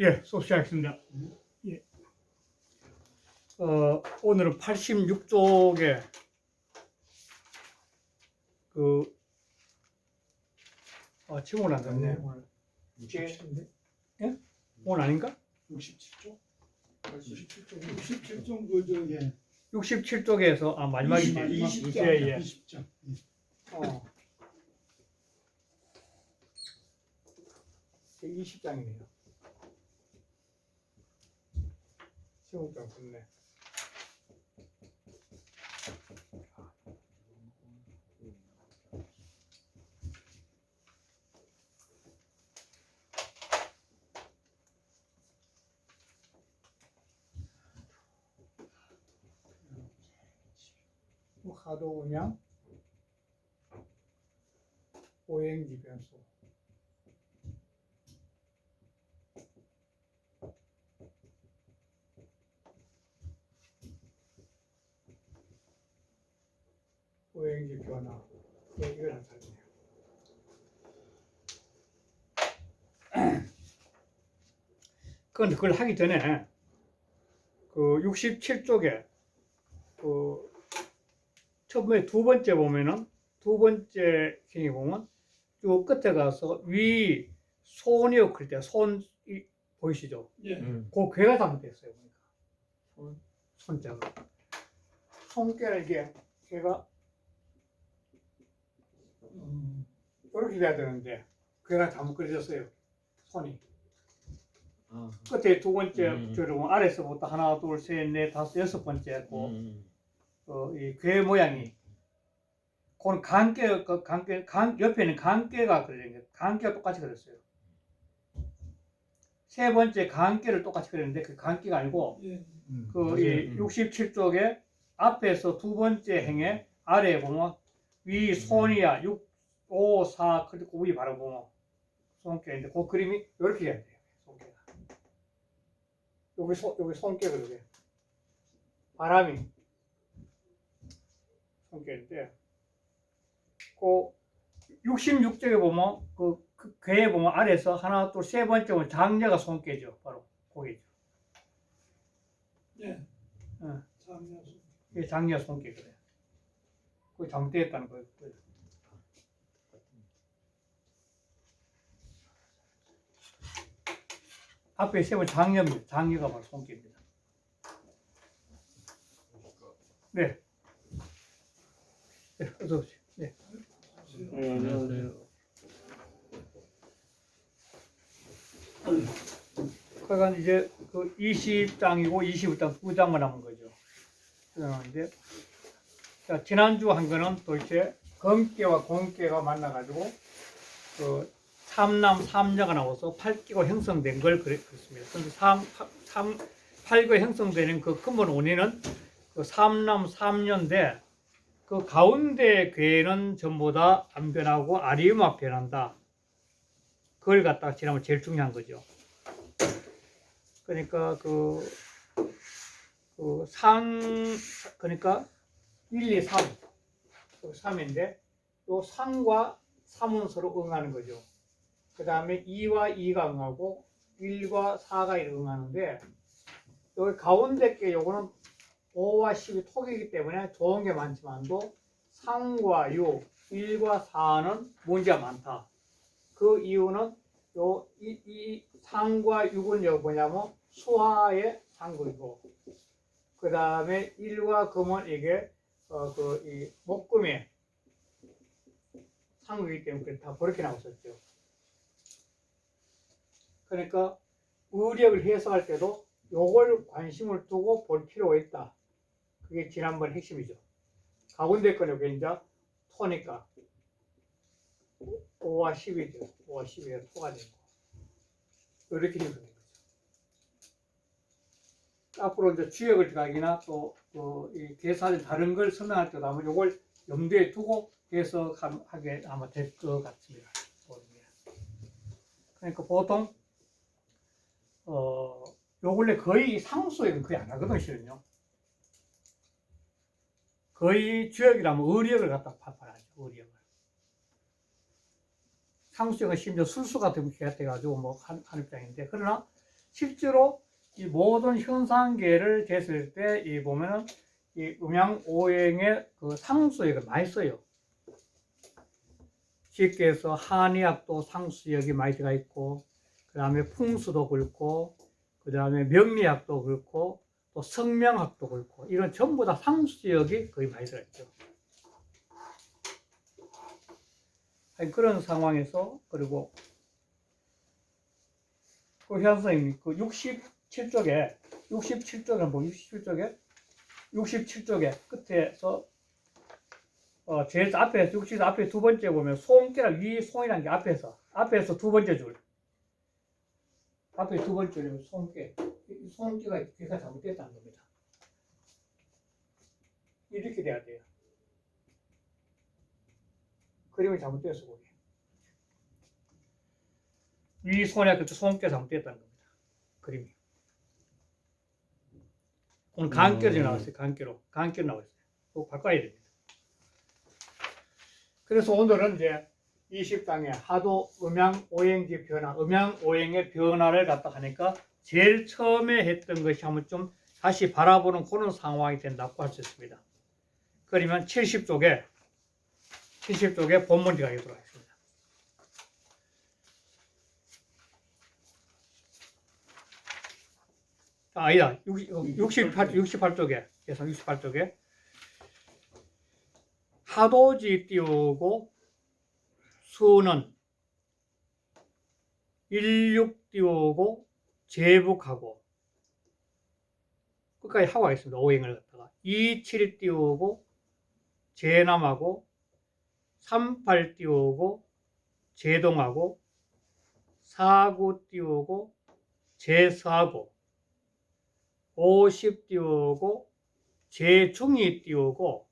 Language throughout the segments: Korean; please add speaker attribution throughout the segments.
Speaker 1: 예, 수업 시작하겠습니다. 예. 오늘은 86쪽에 지목을 안 갔네. 오늘.
Speaker 2: 67인데?
Speaker 1: 예? 오늘 아닌가?
Speaker 2: 67쪽? 67쪽 그저 예.
Speaker 1: 67쪽에서 마지막이지.
Speaker 2: 20장.
Speaker 1: 예, 예.
Speaker 2: 20장.
Speaker 1: 어. 20장이네요. 지목장 붙네. 하도 그냥 오행지 변수. 오행지 변화. 예, 이걸 안 살리네요. 그걸 하기 전에 그 67쪽에 처음에 두 번째 보면은 두 번째 행위 보면 쭉 끝에 가서 위 손이요 클 때 손 보이시죠?
Speaker 2: 예.
Speaker 1: 그 괴가 잘못됐어요. 보니까 손자가 손괴를 이게 괴가 이렇게 돼야 되는데 괴가 잘못 그려졌어요. 손이 끝에 두 번째 줄은 아래서부터 하나 둘 셋 넷 다섯 여섯 번째고 이 괴 모양이 그건 옆에는 간깨가 그려졌는데 간깨가 똑같이 그렸어요. 세 번째 간깨를 똑같이 그렸는데 그 간깨가 아니고
Speaker 2: 예.
Speaker 1: 이 67쪽에 앞에서 두 번째 행에 아래에 보면 위 손이야 6, 5, 4 그리고 위 바로 보면 손깨인데 그 그림이 이렇게 돼야 돼요. 손깨가 여기 손깨가 이렇게 바람이 손깨인데 그 66쪽에 보면 그 괴에 보면 아래에서 하나 둘 세 번째 보면 장녀가 손깨죠. 바로 거기죠.
Speaker 2: 예.
Speaker 1: 어.
Speaker 2: 장녀.
Speaker 1: 이게 장녀 손깨 그래요. 그게 잘못되었다는 거예요. 앞에 세 번 장녀입니다. 장녀가 바로 손깨입니다. 네. 네, 어서 오세요. 네.
Speaker 3: 안녕하세요.
Speaker 1: 그러니까 이제 그 20장이고 21장 두 장만 남은 거죠. 그런데 자, 지난주 한 거는 도대체 검깨와 공깨가 만나가지고 그 삼남 삼녀가 나와서 팔기가 형성된 걸 그랬습니다. 그런데 팔기가 형성되는 그 근본 원인은 그 삼남 삼녀인데 그 가운데 괴는 전부 다 안 변하고 아리우마 변한다. 그걸 갖다가 지나면 제일 중요한 거죠. 그러니까 그러니까 1, 2, 3 3인데 요 3과 3은 서로 응하는 거죠. 그 다음에 2와 2가 응하고 1과 4가 응하는데 여기 가운데 게 요거는 5와 10이 톡이기 때문에 좋은 게 많지만도 3과 6, 1과 4는 문제가 많다. 그 이유는 요 3과 6은 뭐냐면 수화의 상극이고 그 다음에 1과 금은 이게 이 목금의 상극이기 때문에 다 그렇게 나왔었죠. 그러니까 의력을 해석할 때도 요걸 관심을 두고 볼 필요가 있다. 그게 지난번 핵심이죠. 가운데 거는 이제 토니까 5와 10이죠. 5와 10이 토가 되고 이렇게 되는 거죠. 앞으로 이제 주역을 들어가기나 또 이 계산을 다른 걸 설명할 때도 아마 이걸 염두에 두고 해석하게 아마 될 것 같습니다. 그러니까 보통 요 원래 거의 상수역은 거의 안 하거든요, 실은요. 거의 주역이라면 의력을 갖다 발표하죠, 의력을. 상수역은 심지어 술수가 돼가지고 뭐 하는 입장인데, 그러나 실제로 이 모든 현상계를 쟀을 때 이 보면은 이 음양 오행의 그 상수액을 많이 써요. 쉽게 해서 한의학도 상수역이 많이 들어가 있고, 그 다음에 풍수도 그렇고, 그 다음에 명리학도 그렇고, 또 성명학도 그렇고, 이런 전부 다 상수역이 거의 많이 들어있죠. 그런 상황에서, 그리고 그 현선생님 그 67쪽에 67쪽에 끝에서 제일 앞에 67 앞에 두 번째 보면 송깨랑 위 송이라는 게 앞에서 두 번째 줄 앞에 두 번째 줄 송깨가 걔가 잘못됐다는 겁니다. 이렇게 돼야 돼요. 그림이 잘못됐어 거기. 위 손에 그 송깨가 잘못됐다는 겁니다. 그림이. 오늘 간결이 나왔어요. 간결로 나왔어요. 그거 바꿔야 됩니다. 그래서 오늘은 이제 20강에 하도 음양 오행지 변화, 음양 오행의 변화를 갖다 하니까 제일 처음에 했던 것이 한번 좀 다시 바라보는 그런 상황이 된다고 할 수 있습니다. 그러면 70쪽에 본문이 가도록 하겠습니다. 아니다. 68쪽에 하도지 띄우고 수는 16 띄우고 제북하고 끝까지 하고 하겠습니다. 오행을 갖다가 27 띄우고 제남하고 38 띄우고 제동하고 49 띄우고 제서하고 50 띄우고 제중이 띄우고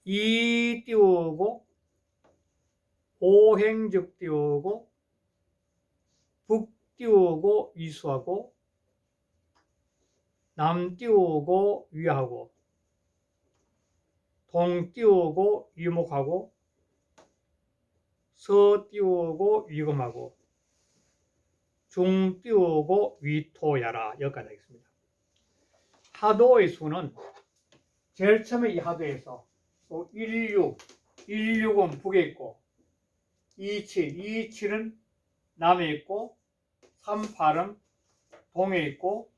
Speaker 1: 2 띄우고 오행적 띄우고 북 띄우고 위수하고 남 띄우고 위하고 동 띄우고 위목하고 서 띄우고 위금하고 중 띄우고 위토야라. 여기까지 하겠습니다. 하도의 수는 제일 처음에 이 하도에서 16은 북에 있고 27은 남에 있고 38은 동에 있고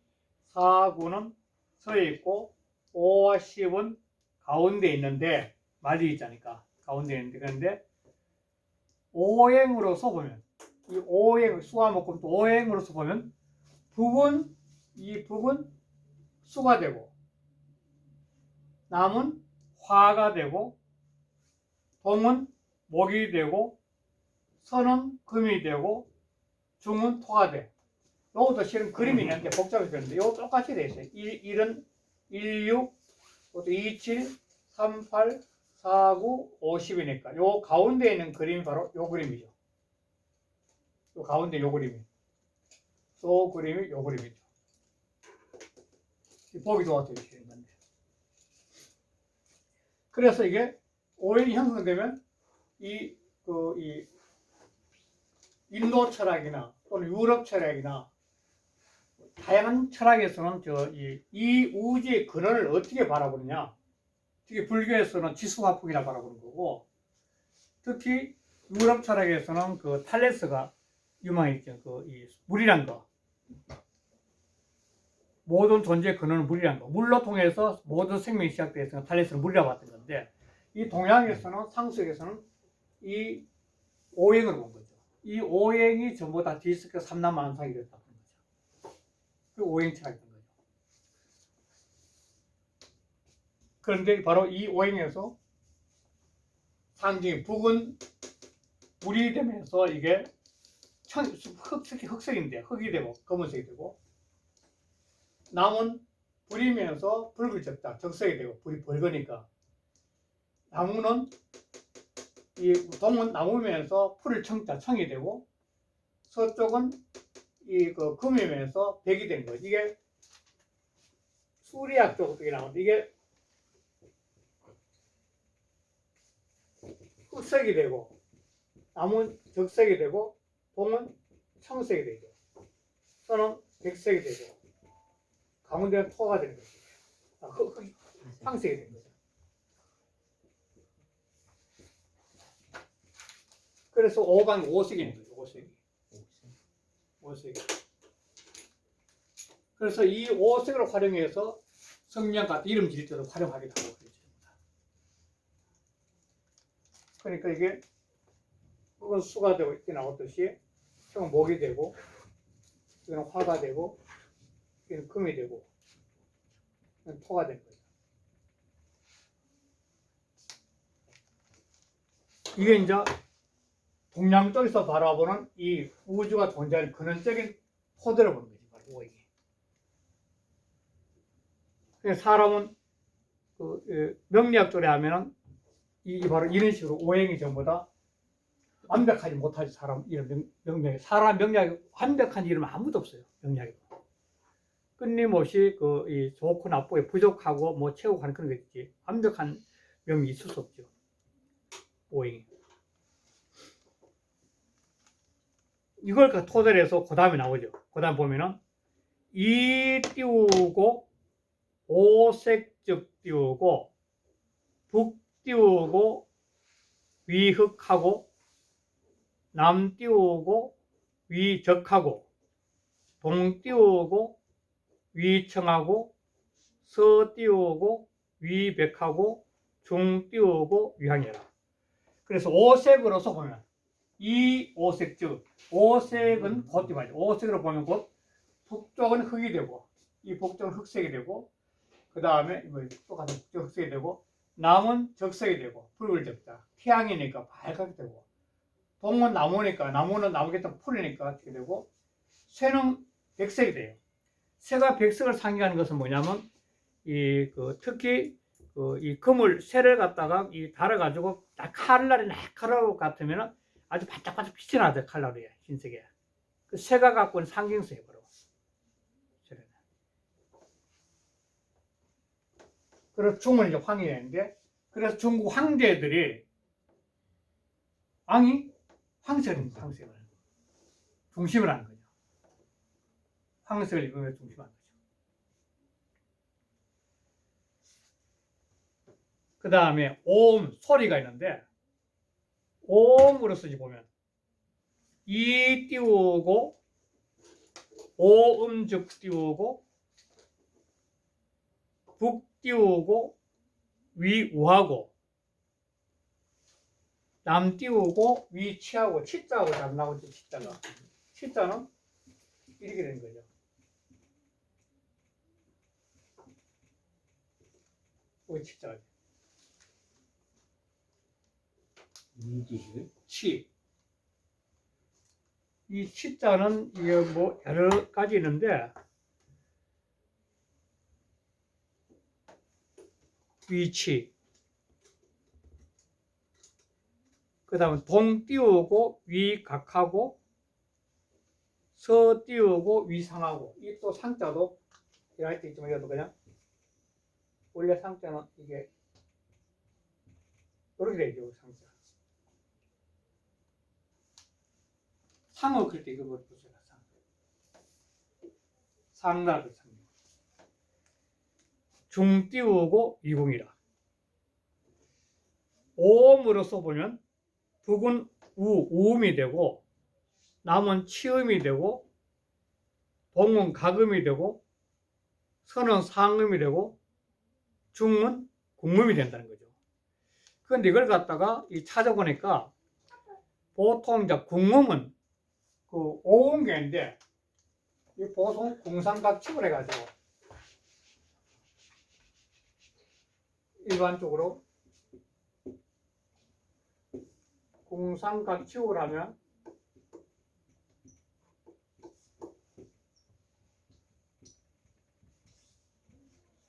Speaker 1: 49는 서에 있고 5와 10은 가운데 있는데 말이 있자니까 가운데 있는데 그런데 오행으로서 보면 이 오행 수와 목금 또 오행으로서 보면 북은 수가 되고 남은 화가 되고 동은 목이 되고 서는 금이 되고 중은 토가 돼. 요것도 실은 그림이 있는데 복잡해졌는데 요거 똑같이 돼 있어요. 1은 16, 27, 38, 49, 50이니까 요 가운데 있는 그림이 바로 요 그림이죠. 요 가운데 요 그림이. 요 그림이 요 그림이죠. 보기 좋아서 이렇게 건데. 그래서 이게 오행이 형성되면 이 인도 철학이나 또는 유럽 철학이나 다양한 철학에서는 이 우주의 근원을 어떻게 바라보느냐. 특히 불교에서는 지수화풍이라 바라보는 거고, 특히 유럽 철학에서는 그 탈레스가 유망했죠. 이 물이란 거. 모든 존재의 근원은 물이란 거. 물로 통해서 모든 생명이 시작되었으니까 탈레스는 물이라고 봤던 건데, 이 동양에서는 상수에서는 이 오행을 본 거죠. 이 오행이 전부 다 디스크 삼남만상이 됐다는 거죠. 그 오행 철학인 거죠. 그런데 바로 이 오행에서 상징이 북은 물이 되면서 이게 흑색인데 흙이 되고 검은색이 되고, 남은 불이면서 붉을 적다 적색이 되고 불이 붉으니까, 나무는 이 동은 나무면서 풀을 청이 되고, 서쪽은 그 금이면서 백이 된 거죠. 이게 수리학 쪽으로 나오는데 이게 흑색이 되고 나무는 적색이 되고 동은 청색이 되죠. 선은 백색이 되고 가운데는 토가 되는 거죠. 황색이 되는 거죠. 그래서 5가 오색이 있는 거죠. 오색이. 그래서 이 오색을 활용해서 성냥 같은 이름 지을 때도 활용하기도 하고 그렇죠. 그러니까 이게 흑은 수가 되고 이렇게 나왔듯이 형은 목이 되고 이거는 화가 되고 이거는 금이 되고 이건 토가 되는 거죠. 이게 이제 동양 쪽에서 바라보는 이 우주가 존재하는 근원적인 토대를 보는 거지, 바로 오행이. 그래서 사람은 명리학적으로 하면은 바로 이런 식으로 오행이 전부 다 완벽하지 못하지. 사람 이런 명리학, 사람 명리학 완벽한 이름은 아무도 없어요. 명리학에 끊임없이 이 좋고 나쁘게 부족하고 뭐 채우고 하는 그런 게 있지. 완벽한 명이 있을 수 없죠. 오행이. 이걸 토대로 해서 그 다음에 나오죠. 그 다음 보면은 이 띄우고 오색적 띄우고 북 띄우고 위흑하고 남 띄우고 위적하고 동 띄우고 위청하고 서 띄우고 위백하고 중 띄우고 위항해라. 그래서 오색으로서 보면 이 오색 즉 오색은 곧 말이죠. 오색으로 보면 곧 북쪽은 흑이 되고 이 북쪽은 흑색이 되고 그 다음에 똑같은 북쪽 흑색이 되고 남은 적색이 되고 붉을 적자 태양이니까 밝게 되고 동은 나무니까 나무는 나무겠다 풀이니까 어떻게 되고 쇠는 백색이 돼요. 쇠가 백색을 상징하는 것은 뭐냐면 특히 이 금을 쇠를 갖다가 달아가지고 칼날이 날카로울 것 같으면 아주 반짝반짝 빛이 나죠. 칼날이 흰색에. 그 쇠가 갖고 있는 상징성이 바로. 그래서 중은 이제 황이 되는데, 그래서 중국 황제들이 왕이 황색입니다. 황색을 중심을 하는 거죠. 황색을 입으면 중심을 하는 거죠. 그 다음에 오음 소리가 있는데 오음으로서 보면 이 띄우고 오음즉 띄우고 북 띄우고 위우하고 남 띄우고 위치하고 치자하고 잘 나오죠. 치자는 이렇게 되는 거죠. 왜 치자가
Speaker 3: 무슨 뜻이에요?
Speaker 1: 치. 이 치자는 이게 뭐 여러 가지 있는데 위치. 그 다음에 동 띄우고 위각하고 서 띄우고 위상하고 이 또 상자도 이럴 때 있지만 이것도 그냥 원래 상자는 이게 이렇게 되죠. 상자. 상을 그릴 때 이거 보세요. 상나를 상. 중 띄우고 위궁이라. 오음으로써 보면 북은 우음이 되고 남은 치음이 되고 동은 가음이 되고 서는 상음이 되고 중은 궁음이 된다는 거죠. 그런데 이걸 갖다가 찾아보니까 보통 이제 궁음은 오음계인데 보통 궁상각축을 해가지고 일반적으로 궁상각축을 하면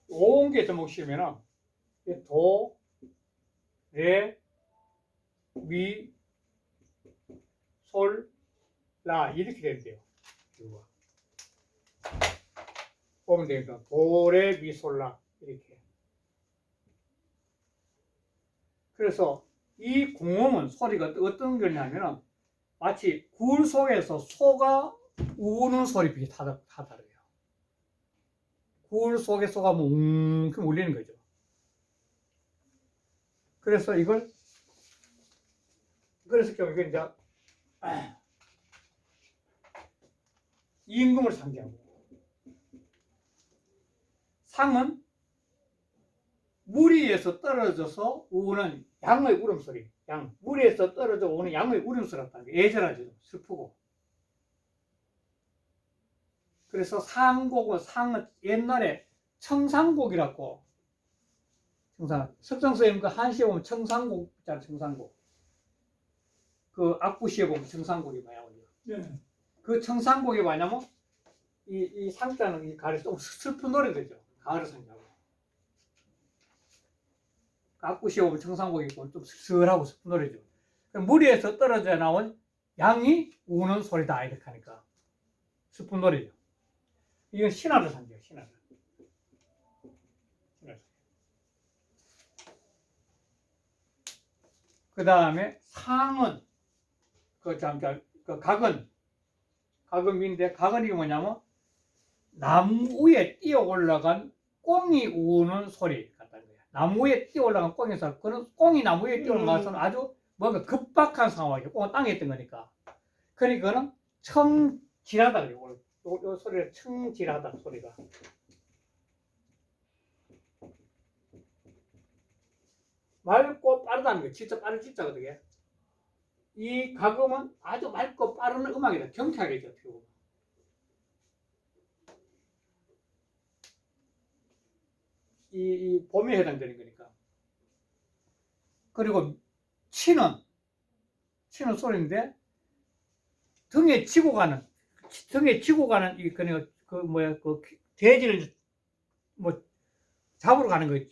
Speaker 1: 오음계 접목시면은 도, 레, 미, 솔, 라 이렇게 된대요. 보면 되니까 도, 레, 미, 솔, 라 이렇게. 그래서 이 궁음은 소리가 어떤 거냐면은 마치 굴 속에서 소가 우는 소리 비슷하더라고요. 굴 속에 쏘가 뭉큼 울리는 거죠. 그래서 이걸 이게 이제 임금을 상징하고, 상은 물 위에서 떨어져서 우는 양의 울음소리, 물 위에서 떨어져 오는 양의 울음소리였다는 게 애절하죠. 슬프고. 그래서 상은 옛날에 청상곡이라고, 석정스님 그 한시에 보면 청상곡 있잖아요. 청상곡. 그 악부시에 보면 청상곡이 많이 나오죠.
Speaker 2: 네.
Speaker 1: 그 청상곡이 뭐냐면 이 상자는 이 가을에 좀 슬픈 노래들죠. 가을을 상징하고. 악부시에 보면 청상곡이 있고 좀 슬슬하고 슬픈 노래죠. 물 위에서 떨어져 나온 양이 우는 소리다 이렇게 하니까 슬픈 노래죠. 이건 신화를 상징해요. 신화를. 그 다음에 상은 각은인데, 각은 이게 뭐냐면 나무 위에 뛰어 올라간 꽁이 우는 소리 같다는 거야. 나무 위에 뛰어 올라간 꽁이 소리. 그런 꽁이 나무 위에 뛰어 올라가서는 아주 뭔가 급박한 상황이에요. 꽁은 땅에 있던 거니까. 그러니까 그는 청질하다 그래요. 요 소리를 청질하다 소리가. 맑고 빠르다는 게 진짜 빠른 진짜거든요. 이 가금은 아주 맑고 빠른 음악이다. 경쾌하게 어떻게 보면. 이 봄에 해당되는 거니까. 그리고 치는 소리인데 등에 지고 가는 이 그 돼지를 뭐 잡으러 가는 거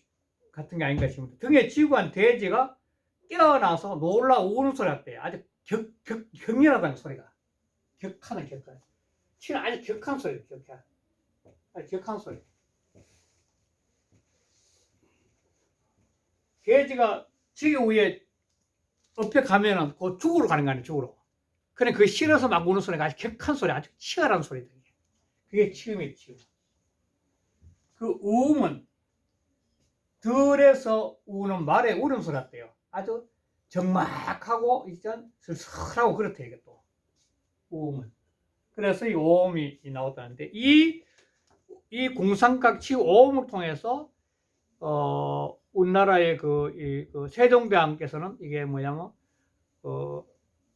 Speaker 1: 같은 게 아닌가 싶습니다. 등에 지고 간 돼지가 깨어나서 놀라 우는 소리 같대요. 아주 격렬하다는 소리가. 격하는. 치는 아주 격한 소리. 아주 격한 소리. 돼지가 지기 위에 엎에 가면은 그 죽으러 가는 거 아니에요. 죽으러. 그래 그 싫어서 막 우는 소리가 아주 격한 소리, 아주 치열한 소리들. 그게 치음이에요. 치음. 그 우음은 들에서 우는 말의 울음소리 같대요. 아주 적막하고 슬슬하고 그렇대요. 이게 또 우음은. 그래서 이 오음이 나왔다는데, 이 궁상각 치 오음을 통해서 우리나라의 그 세종대왕께서는 이게 뭐냐면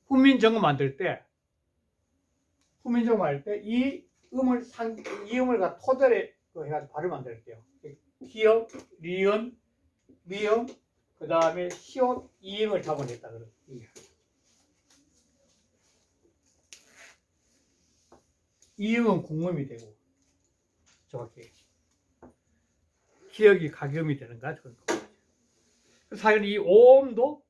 Speaker 1: 훈민정음 만들 때 이 음을 토대로 해가지고 발을 만들었대요. 기역, 리은, 미음, 그 다음에 시옷, 이음을 잡아냈다 그래요. 이음은 공음이 되고, 정확히 기역이 가겸이 되는가? 사실 이 오음도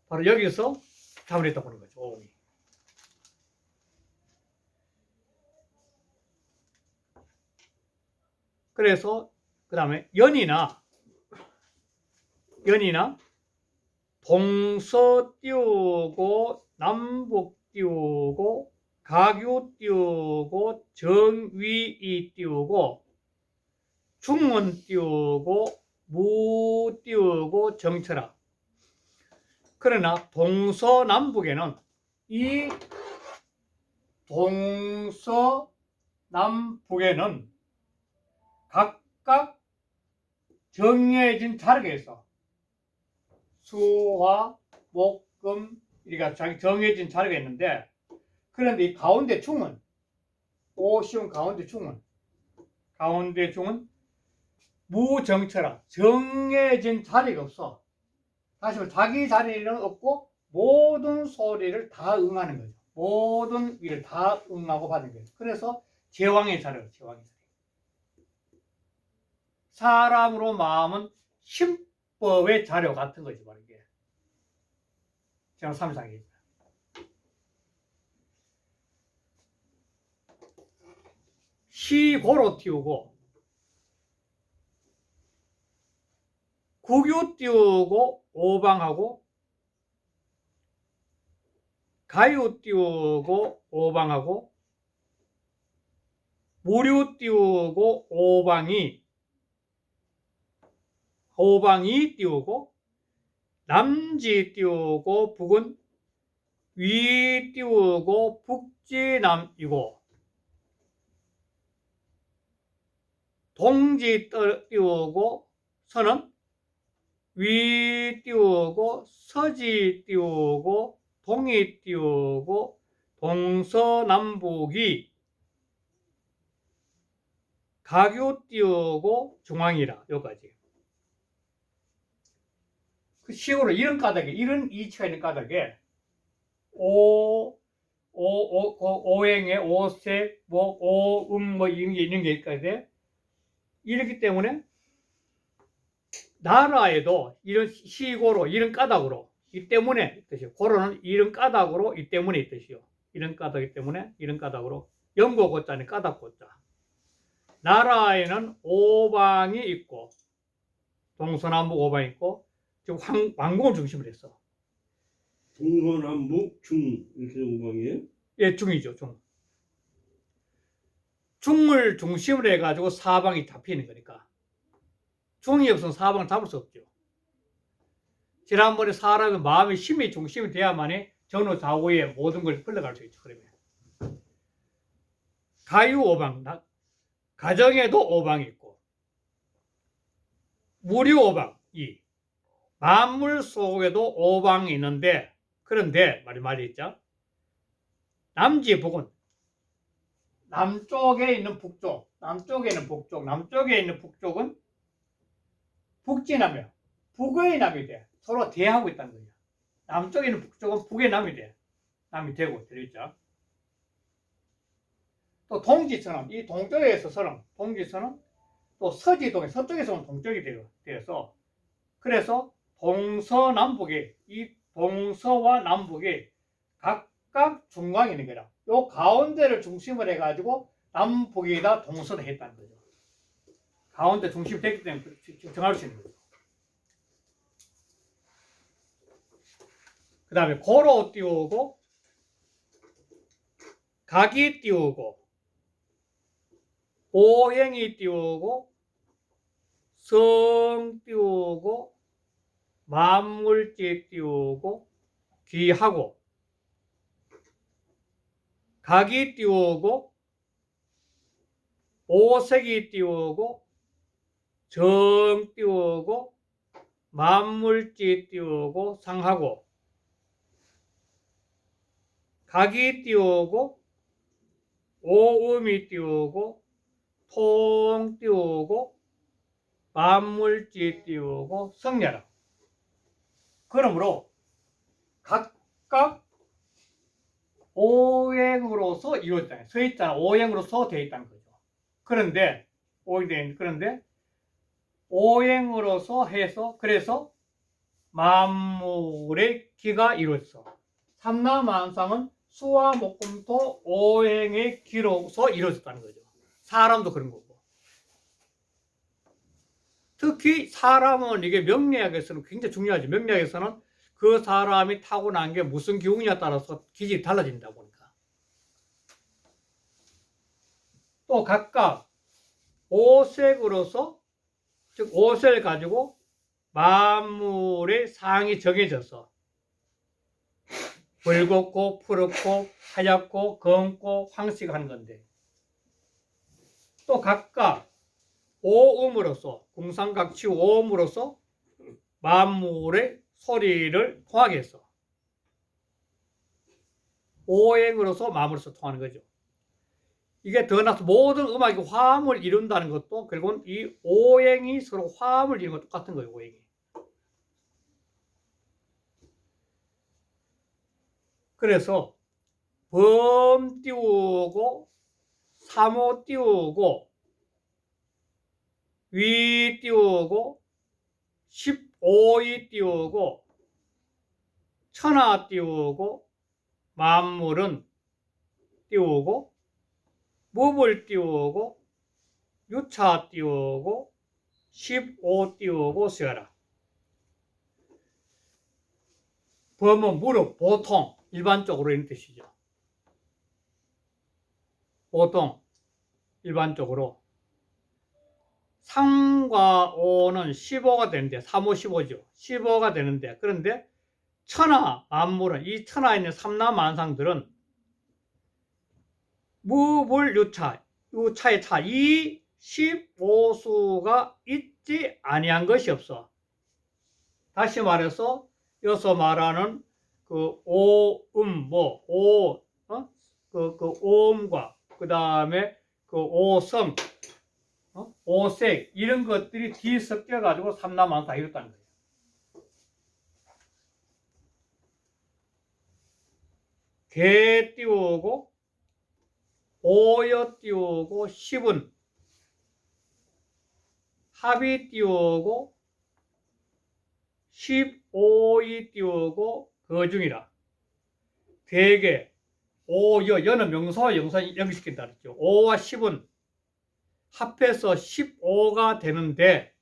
Speaker 1: 바로 여기서 잡아냈다 보는 거죠. 오음이. 그래서 그 다음에 연이나 동서 띄우고 남북 띄우고 가교 띄우고 정위이 띄우고 중문 띄우고 무 띄우고 정철아. 그러나 동서남북에는 이 동서남북에는 각각 정해진 자리가 있어. 수화, 목, 금 이렇게 정해진 자리가 있는데, 그런데 이 가운데 중은 오시운 가운데 중은 무정처라. 정해진 자리가 없어. 다시 말해 자기 자리는 없고 모든 소리를 다 응하는 거죠. 모든 일을 다 응하고 받는 거죠. 그래서 제왕의 자리예요. 제왕의 자리. 사람으로 마음은 신법의 자료 같은 거지 말이야. 제가 3상이죠. 시고로 띄우고 구교 띄우고 오방하고 가유 띄우고 오방하고 무류 띄우고 오방이 띄우고 남지 띄우고 북은 위 띄우고 북지남이고 동지 띄우고 서는 위 띄우고 서지 띄우고 동이 띄우고 동서남북이 가교 띄우고 중앙이라. 여기까지. 그 식으로 이런 까닭에, 이런 이치가 있는 까닭에 오행에 오색, 뭐 오음 뭐 이런 게 있거든. 이렇기 때문에 나라에도 이런 시고로 이런 까닭으로 이 때문에 뜻이요. 고로는 이런 까닭으로 이 때문에 이 뜻이요. 이런 까닭이 때문에 이런 까닭으로 영고 고자는 까닭 고자. 나라에는 오방이 있고 동서남북 오방이 있고 지금 왕궁을 중심으로 했어.
Speaker 3: 동서남북 중 이렇게 오방이에요?
Speaker 1: 예, 중이죠, 중. 중을 중심으로 해가지고 사방이 잡히는 거니까. 중이 없으면 사방을 잡을 수 없죠. 지난번에 사람의 마음의 힘이 중심이 돼야만이 전후 좌우에 모든 걸 흘러갈 수 있죠. 그러면 가유 오방, 가정에도 오방이 있고 무류 오방, 이 만물 속에도 오방이 있는데 그런데 말이 있죠. 남지 북은 남쪽에 있는 북쪽, 남쪽에 있는 북쪽은 북지남이야. 북의 남이 돼. 서로 대하고 있다는 거죠. 남쪽에 있는 북쪽은 북의 남이 돼. 남이 되고 들어있죠. 또 동지선은 이 동쪽에서 서는 동지선은 또 서지동에 서쪽에서는 동쪽이 되어서 그래서 동서남북이 이 동서와 남북이 각각 중앙에 있는 거라. 요 가운데를 중심으로 해가지고 남북이다 동서다 했다는 거죠. 가운데 중심이 됐기 때문에 정할 수 있는 거죠. 그 다음에 고로 띄우고 각이 띄우고 오행이 띄우고 성 띄우고 만물지 띄우고 귀하고 각이 띄우고 오색이 띄우고 정 띄우고 만물지 띄우고 상하고 각이 띄우고 오음이 띄우고 통 띄우고 만물지 띄우고 성녀라. 그러므로 각각 오행으로서 이루어졌다. 서 있잖아. 오행으로서 되어 있다는 거죠. 그런데 오행으로서 해서 그래서 만물의 기가 이루어졌어. 삼라만상은 수화 목금토 오행의 기로서 이루어졌다는 거죠. 사람도 그런 거고. 특히 사람은 이게 명리학에서는 굉장히 중요하죠. 명리학에서는 그 사람이 타고난 게 무슨 기운이냐에 따라서 기질이 달라진다고 보니까. 또 각각 오색으로서 즉 옷을 가지고 만물의 상이 정해져서 붉었고 푸르고 하얗고 검고 황색 하는 건데 또 각각 오음으로서 궁상각치 오음으로서 만물의 소리를 통하게 했어. 오행으로서 만물로서 통하는 거죠. 이게 더 나서 모든 음악이 화음을 이룬다는 것도 결국은 이 오행이 서로 화음을 이루는 것 똑같은 거예요. 오행이. 그래서 범 띄우고 삼호 띄우고 위 띄우고 15이 띄우고 천하 띄우고 만물은 띄우고 무을 띄우고 유차 띄우고 15 띄우고 쓰여라. 범은 무릎 보통 일반적으로 이런 뜻이죠. 보통 일반적으로 3과 5는 15가 되는데 3, 5, 15죠. 15가 되는데 그런데 천하 만물은 이 천하에 있는 삼라만상들은 무불유차 유차의 차 이 15수가 있지 아니한 것이 없어. 다시 말해서 여기서 말하는 그 오음 그 오음과 그 다음에 그 오성 오색 이런 것들이 뒤섞여 가지고 삼라만사 이렇다는 거예요. 개 띄우고 오여 띄우고 10은 합이 띄우고 15이 띄우고 거중이라. 대개 오여 여는 명사와 영사 연결시킨다 그랬죠. 5와 10은 합해서 15가 되는데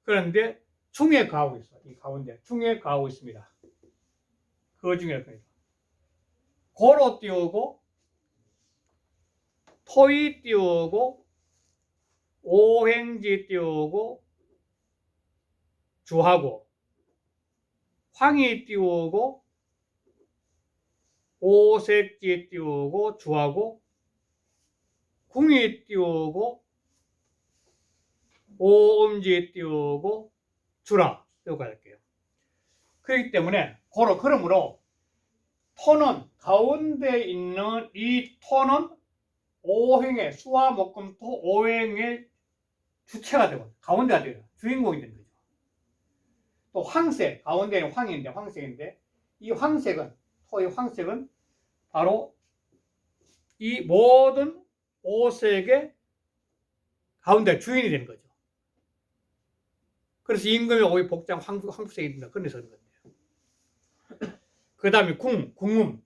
Speaker 1: 그런데 중에 가하고 있어. 이 가운데 중에 가하고 있습니다. 그 중에 고로 띄우고 토이 띄우고 오행지 띄우고 주하고 황이 띄우고 오색지 띄우고 주하고 궁이 띄우고 오음지 띄우고 주라 이렇게 할게요. 그렇기 때문에 그러므로 토는 가운데 있는 이 토는 오행의 수화 목금토 오행의 주체가 되고 가운데가 돼요. 주인공이 되는 거죠. 또 황색 가운데는 황색인데 이 황색은 토의 황색은 바로 이 모든 오색의 가운데 주인이 되는 거죠. 그래서 임금의 오이 복장 황색이 된다. 그래서 그런 건데요. 그 다음에 궁음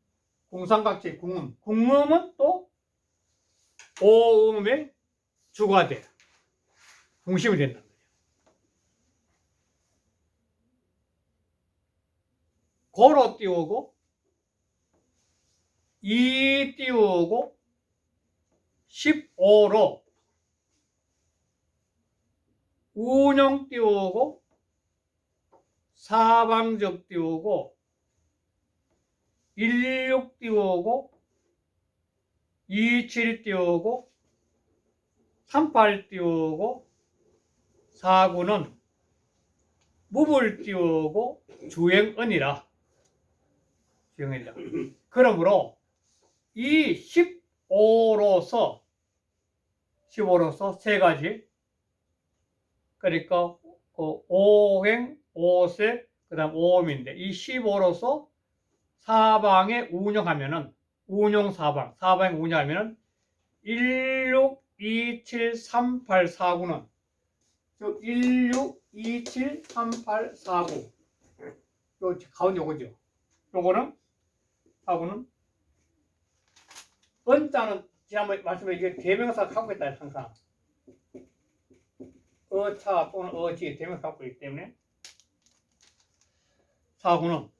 Speaker 1: 궁상각지 궁음은 또 오음의 주가 돼. 중심이 된다는 거죠. 고로 띄우고 이 띄우고 15로 운용 띄우고 사방적 띄우고 16 띄우고 27 띄우고 38 띄우고 49는 무불 띄우고 주행언이라. 그러므로 이 15로서 세 가지 그러니까 오행, 오색, 그 다음 오음인데 이 15로서 사방에 운용하면은 사방에 운용하면은 16, 27, 38, 49는 16, 27, 38, 49 요 가운데 요거죠. 요거는 4구는 언자는 지난번에 말씀드린 이게 대명사 갖고 있다 항상 어차 또는 어지 대명사 갖고 있기 때문에 4구는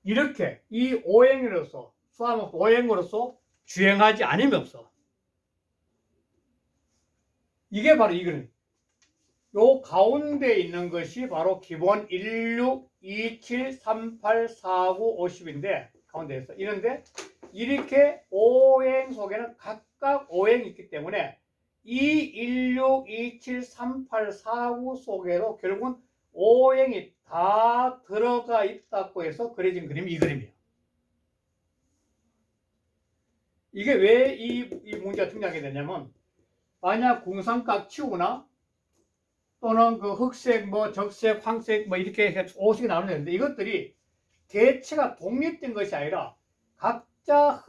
Speaker 1: 이렇게 이 오행으로서 수화목 오행으로서 주행하지 않으면 없어. 이게 바로 이거는 요 가운데 있는 것이 바로 기본 16, 27, 38, 49, 50인데 가운데에서 이런데 이렇게 오행 속에는 각각 오행이 있기 때문에 이 16, 27, 38, 49 속에도 결국은 오행이 다 들어가 있다고 해서 그려진 그림이 이 그림이에요. 이게 왜 이 문제가 등장하게 되냐면 만약 궁상각 치우거나 또는 그 흑색, 적색, 황색 이렇게 해서 오색이 나오는데 이것들이 대체가 독립된 것이 아니라 각자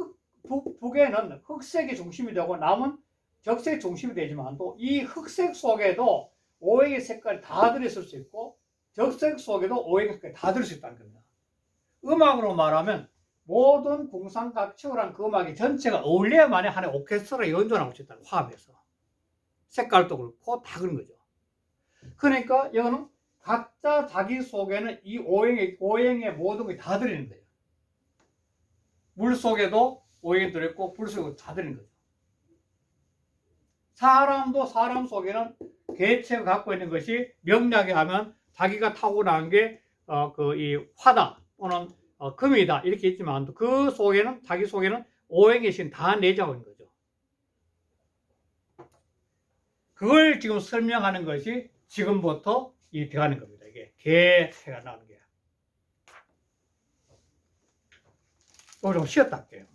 Speaker 1: 북에는 흑색이 중심이 되고 남은 적색이 중심이 되지만 또 이 흑색 속에도 오행의 색깔이 다 들어있을 수 있고 적색 속에도 오행의 색깔이 다 들어있을 수 있다는 겁니다. 음악으로 말하면 모든 궁상각치오란 그 음악이 전체가 어울려야만이 하나의 오케스트라 연주하고 있다는 화합해서 색깔도 그렇고 다 그런 거죠. 그러니까 이거는 각자 자기 속에는 이 오행의 모든 게 다 들어있는 거예요. 물 속에도 오행이 들어있고 불 속에도 다 들어있는 거죠. 사람도 사람 속에는 개체가 갖고 있는 것이 명리학에 하면 자기가 타고난 게 이 화다 또는 금이다 이렇게 있지만 그 속에는 자기 속에는 오행의 신 다 내재하고 있는 거죠. 그걸 지금 설명하는 것이 지금부터 이 돼가는 겁니다. 이게 개체가 나오는 게. 좀 쉬었다 할게요.